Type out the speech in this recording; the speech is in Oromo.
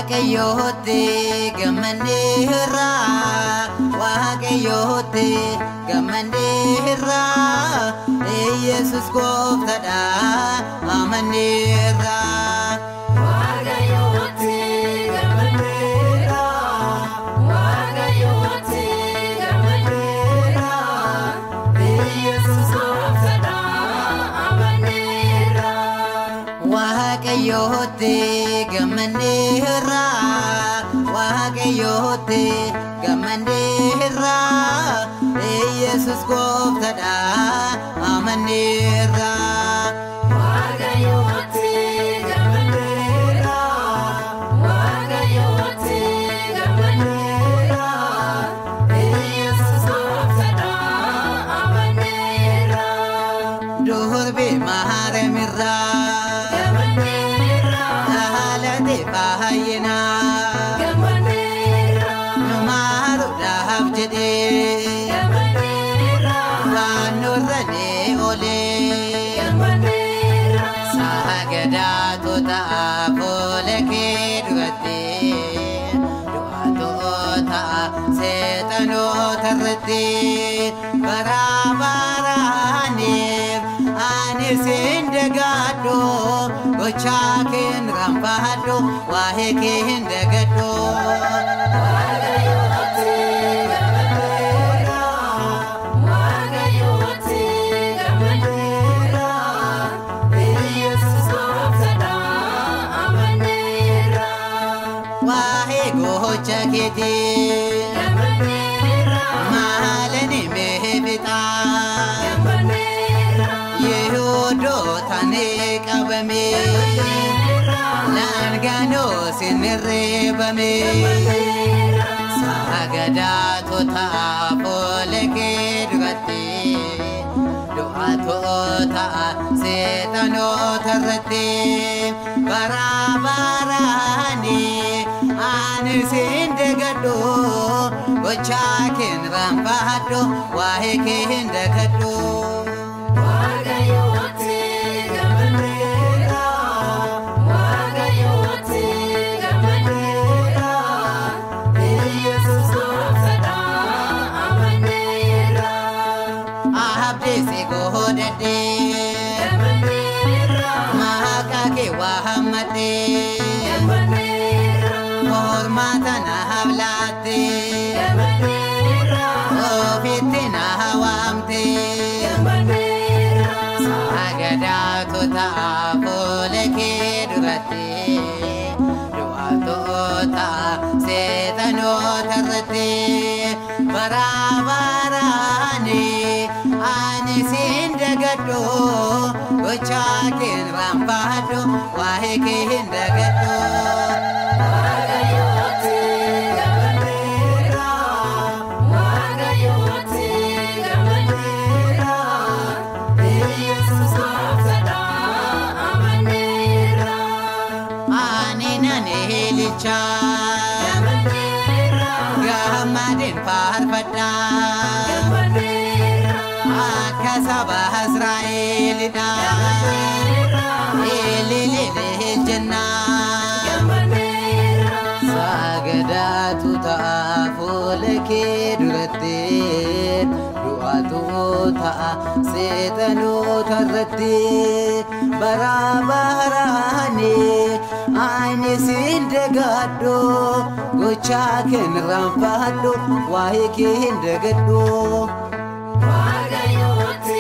waaqayyooti gammanneerra waaqayyooti gammanneerra Yesus gooftadha amanneerra waaqayyooti gammanneerra waaqayyooti gammanneerra Yesus gooftadha amanneerra waaqayyooti gammanneerra waaqayyooti gammanneerra Yesus gooftadha amanneerra waaqayyooti gammanneerra waaqayyooti gammanneerra Yesus gooftadha amanneerra durbe maharemirra Bahayena Gamanera Numaru dahab jede Gamanera Vanurane ole Gamanera Sahagada tota poleke durate Doa tota setano tarate Barabarane Anisindagado Gochakin rampado wahekin dagado waaqayyooti gammanneerra waaqayyooti gammanneerra Yesus gooftadha amanneerra wahe gocha kete gammanneerra maalani mehbita gammanneerra yehudo tane qabame Langano sinirrebame Sagada tota poleke durate Doa tota setano tarate Barabarani anisindagado Gochakin rampado wahekin dagado waaqayyooti gammanneerra waaqayyooti gammanneerra Yesus gooftadha amanneerra abdeese godhadhe gammanneerra maqaa wahammate gammanneerra hormaata na hablaate gammanneerra ofitti na hawaamte gammanneerra sagada tota poleke durate doa tota setano tarate barabarane anisindagado gochakin rampado wahekin dagado waaqayyooti gammanneerra waaqayyooti gammanneerra Yesus gooftadha amanneerra aninane helicha gammanneerra gammadin farfatta gammanneerra akka saba Israa'elidha elelele jenna gammanneerra sagada tuta poleke durate doa tota setano tarate barabarane anisindagado gochakin rampado wahekin dagado waaqayyooti